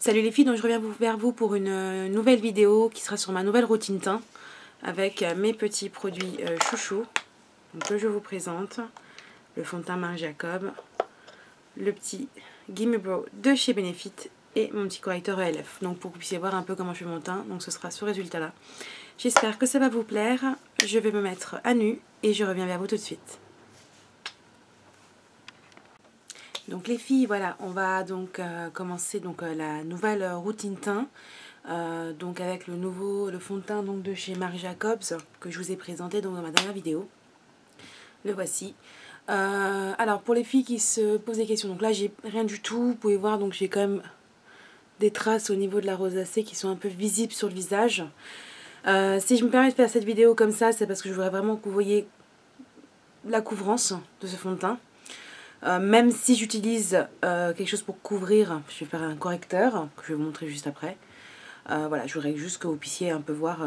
Salut les filles, donc je reviens vers vous pour une nouvelle vidéo qui sera sur ma nouvelle routine teint avec mes petits produits chouchous. Donc, que je vous présente le fond de teint Marc Jacob, le petit Gimme Brow de chez Benefit et mon petit correcteur ELF. Donc pour que vous puissiez voir un peu comment je fais mon teint, donc ce sera ce résultat là. J'espère que ça va vous plaire. Je vais me mettre à nu et je reviens vers vous tout de suite. Donc les filles, voilà, on va donc commencer la nouvelle routine teint. Donc avec le fond de teint donc, de chez Marc Jacobs que je vous ai présenté donc, dans ma dernière vidéo. Le voici. Alors pour les filles qui se posent des questions, donc là j'ai rien du tout. Vous pouvez voir, donc j'ai quand même des traces au niveau de la rosacée qui sont un peu visibles sur le visage. Si je me permets de faire cette vidéo comme ça, c'est parce que je voudrais vraiment que vous voyez la couvrance de ce fond de teint. Même si j'utilise quelque chose pour couvrir, je vais faire un correcteur que je vais vous montrer juste après. Voilà, je voudrais juste que vous puissiez un peu voir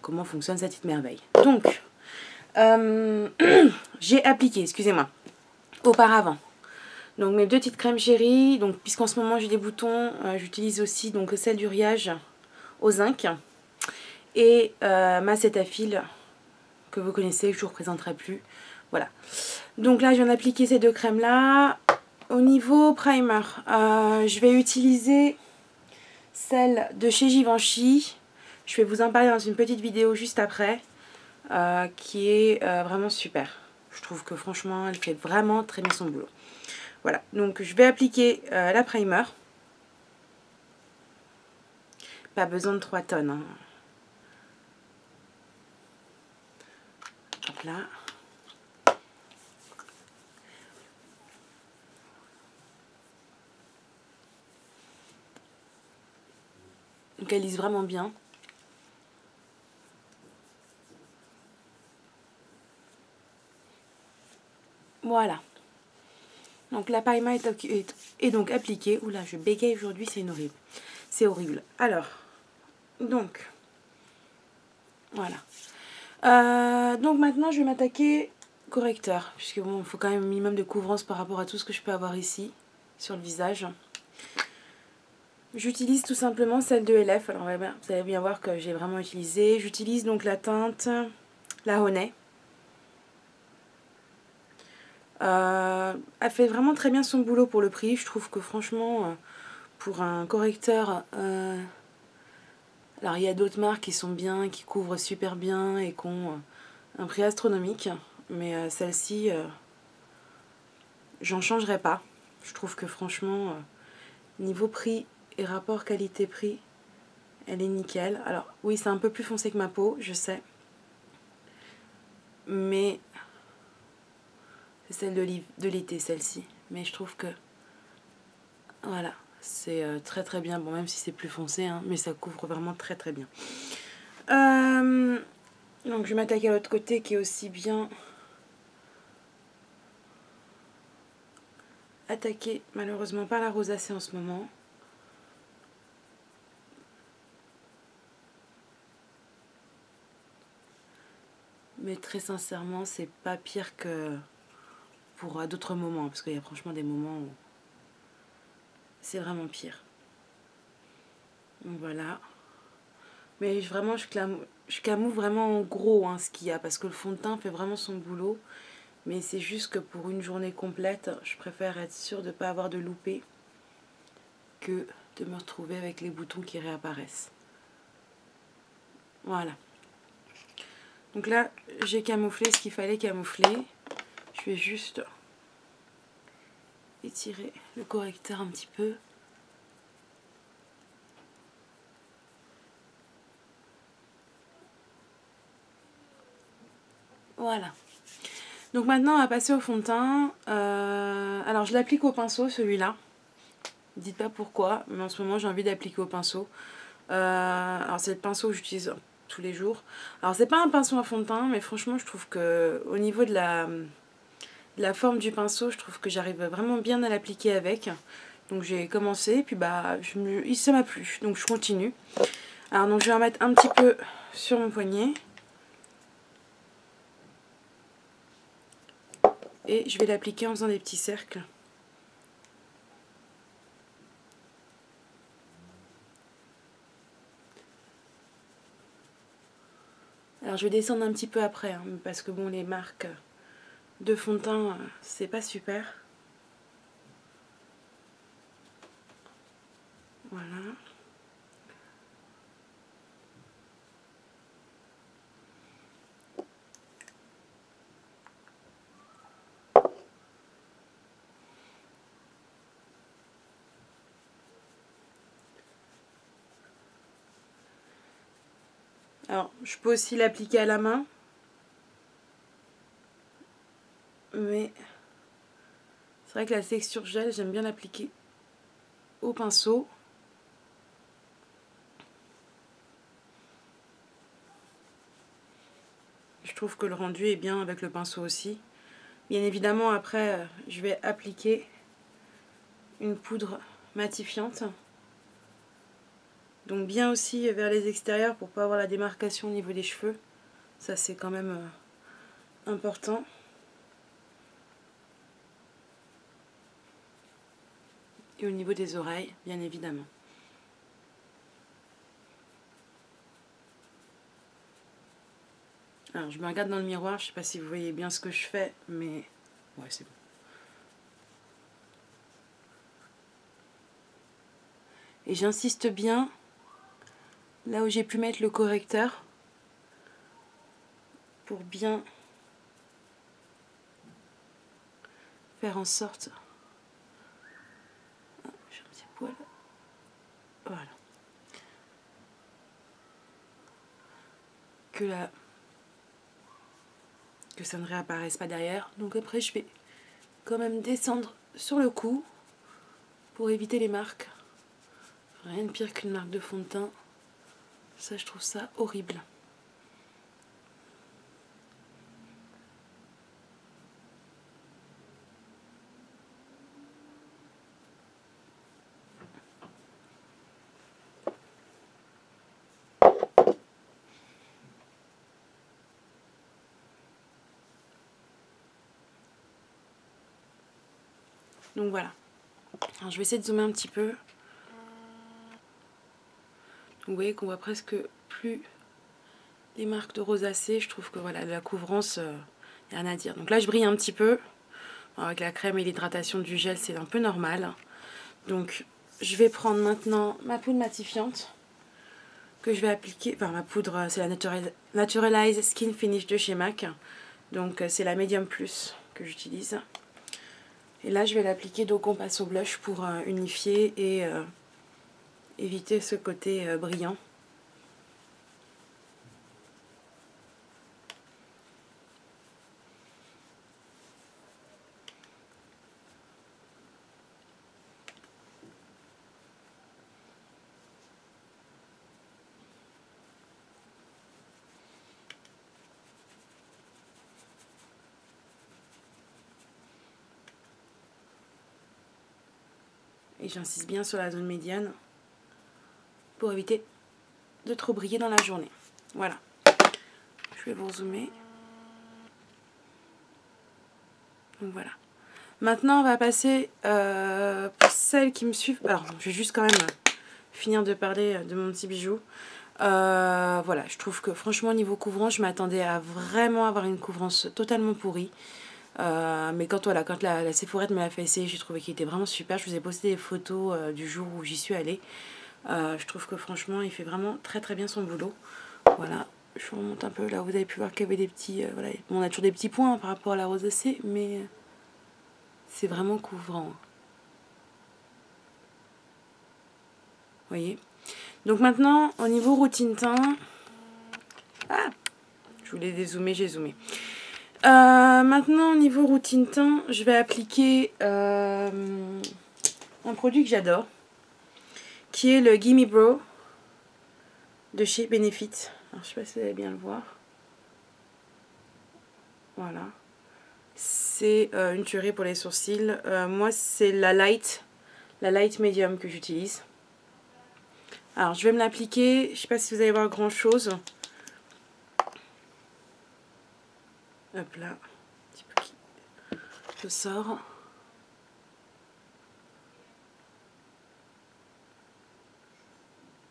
comment fonctionne cette petite merveille. Donc, j'ai appliqué, excusez-moi, auparavant. Donc mes deux petites crèmes chéries, donc puisqu'en ce moment j'ai des boutons, j'utilise aussi donc celle du Riage au zinc et ma Cetaphil que vous connaissez, que je ne vous représenterai plus. Voilà. Donc là, je viens d'appliquer ces deux crèmes là. Au niveau primer, je vais utiliser celle de chez Givenchy. Je vais vous en parler dans une petite vidéo juste après, qui est vraiment super. Je trouve que franchement, elle fait vraiment très bien son boulot. Voilà, donc je vais appliquer la primer. Pas besoin de 3 tonnes. Hein. Hop là. Donc elle lisse vraiment bien. Voilà. Donc la primer est donc appliquée. Oula, je bégaye aujourd'hui, c'est horrible. C'est horrible. Alors, donc, voilà. Donc maintenant, je vais m'attaquer correcteur. Puisque bon, il faut quand même un minimum de couvrance par rapport à tout ce que je peux avoir ici, sur le visage. J'utilise tout simplement celle de LF. Alors vous allez bien voir que j'ai vraiment utilisé. J'utilise donc la teinte La Honey. Elle fait vraiment très bien son boulot pour le prix. Je trouve que franchement, pour un correcteur... alors il y a d'autres marques qui sont bien, qui couvrent super bien et qui ont un prix astronomique. Mais celle-ci, j'en changerai pas. Je trouve que franchement, niveau prix et rapport qualité-prix, elle est nickel. Alors oui, c'est un peu plus foncé que ma peau, je sais. Mais c'est celle de l'été, celle-ci. Mais je trouve que, voilà, c'est très très bien. Bon, même si c'est plus foncé, hein, mais ça couvre vraiment très très bien. Donc je vais m'attaquer à l'autre côté qui est aussi bien attaqué, malheureusement, par la rosacée en ce moment. Mais très sincèrement, c'est pas pire que pour d'autres moments. Parce qu'il y a franchement des moments où c'est vraiment pire. Donc voilà. Mais vraiment, je camoufle vraiment en gros hein, ce qu'il y a. Parce que le fond de teint fait vraiment son boulot. Mais c'est juste que pour une journée complète, je préfère être sûre de ne pas avoir de loupé que de me retrouver avec les boutons qui réapparaissent. Voilà. Donc là, j'ai camouflé ce qu'il fallait camoufler. Je vais juste étirer le correcteur un petit peu. Voilà. Donc maintenant, on va passer au fond de teint. Alors, je l'applique au pinceau, celui-là. Dites pas pourquoi, mais en ce moment, j'ai envie d'appliquer au pinceau. Alors, c'est le pinceau que j'utilise tous les jours. Alors, c'est pas un pinceau à fond de teint, mais franchement, je trouve que au niveau de la forme du pinceau, je trouve que j'arrive vraiment bien à l'appliquer avec. Donc, j'ai commencé, puis ça m'a plu, donc je continue. Alors, donc, je vais en mettre un petit peu sur mon poignet. Et je vais l'appliquer en faisant des petits cercles. Alors je vais descendre un petit peu après, hein, parce que bon, les marques de fond de teint, c'est pas super. Voilà. Alors, je peux aussi l'appliquer à la main. Mais c'est vrai que la texture gel, j'aime bien l'appliquer au pinceau. Je trouve que le rendu est bien avec le pinceau aussi. Bien évidemment, après, je vais appliquer une poudre matifiante. Donc bien aussi vers les extérieurs pour pas avoir la démarcation au niveau des cheveux. Ça, c'est quand même important. Et au niveau des oreilles, bien évidemment. Alors, je me regarde dans le miroir, je sais pas si vous voyez bien ce que je fais, mais ouais, c'est bon. Et j'insiste bien là où j'ai pu mettre le correcteur pour bien faire en sorte... Ah, j'ai un petit poil. Voilà. Que ça ne réapparaisse pas derrière. Donc après, je vais quand même descendre sur le cou pour éviter les marques. Rien de pire qu'une marque de fond de teint. Ça, je trouve ça horrible. Donc voilà. Alors, je vais essayer de zoomer un petit peu. Vous voyez qu'on voit presque plus les marques de rosacée. Je trouve que voilà, la couvrance, y a rien à dire. Donc là, je brille un petit peu. Alors, avec la crème et l'hydratation du gel, c'est un peu normal. Donc, je vais prendre maintenant ma poudre matifiante que je vais appliquer. Enfin, ma poudre, c'est la Naturalize Skin Finish de chez MAC. Donc, c'est la Medium Plus que j'utilise. Et là, je vais l'appliquer donc on passe au blush pour unifier et éviter ce côté brillant. Et j'insiste bien sur la zone médiane pour éviter de trop briller dans la journée. Voilà. Je vais vous zoomer. Donc voilà. Maintenant, on va passer pour celles qui me suivent. Alors, je vais juste quand même finir de parler de mon petit bijou. Voilà, je trouve que franchement, niveau couvrance, je m'attendais à vraiment avoir une couvrance totalement pourrie. Mais quand la Sephorette me l'a fait essayer, j'ai trouvé qu'il était vraiment super. Je vous ai posté des photos du jour où j'y suis allée. Je trouve que franchement, il fait vraiment très très bien son boulot. Voilà, je vous remonte un peu. Là, vous avez pu voir qu'il y avait des petits... voilà. Bon, on a toujours des petits points par rapport à la rosacée, mais c'est vraiment couvrant. Vous voyez. Donc maintenant, au niveau routine teint... Ah, je voulais dézoomer, j'ai zoomé. Maintenant, au niveau routine teint, je vais appliquer un produit que j'adore, qui est le Gimme Brow de chez Benefit. Alors, je sais pas si vous allez bien le voir. Voilà. C'est une tuerie pour les sourcils. Moi, c'est la light medium que j'utilise. Alors, je vais me l'appliquer. Je sais pas si vous allez voir grand chose. Hop là. Un petit peu qui... Je sors.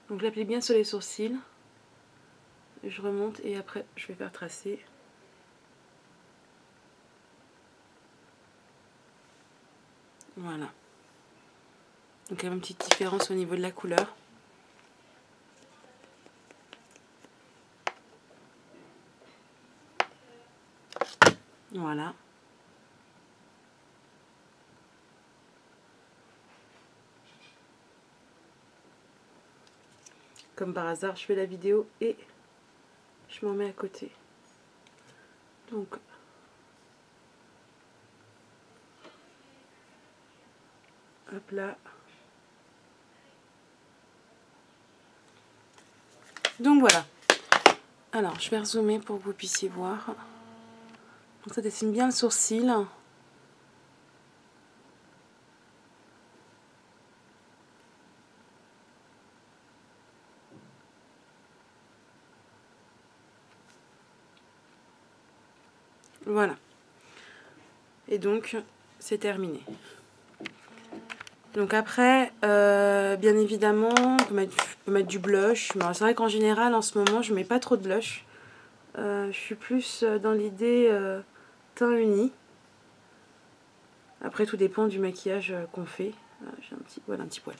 Donc, je l'applique bien sur les sourcils. je remonte et après je vais faire tracer. Voilà. Donc il y a une petite différence au niveau de la couleur. Voilà. Comme par hasard, je fais la vidéo et je m'en mets à côté. Donc, hop là. Donc voilà. Alors, je vais rezoomer pour que vous puissiez voir. Donc ça dessine bien le sourcil. Voilà. Et donc, c'est terminé. Donc après, bien évidemment, on peut mettre du blush. Mais c'est vrai qu'en général, en ce moment, je mets pas trop de blush. Je suis plus dans l'idée teint uni. Après, tout dépend du maquillage qu'on fait. J'ai un petit poil,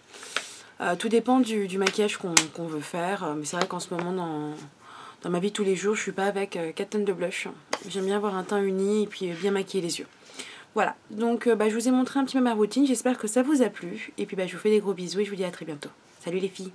tout dépend du maquillage qu'on veut faire. Mais c'est vrai qu'en ce moment, dans ma vie de tous les jours, je suis pas avec 4 tonnes de blush. J'aime bien avoir un teint uni et puis bien maquiller les yeux. Voilà, donc je vous ai montré un petit peu ma routine. J'espère que ça vous a plu. Et puis je vous fais des gros bisous et je vous dis à très bientôt. Salut les filles!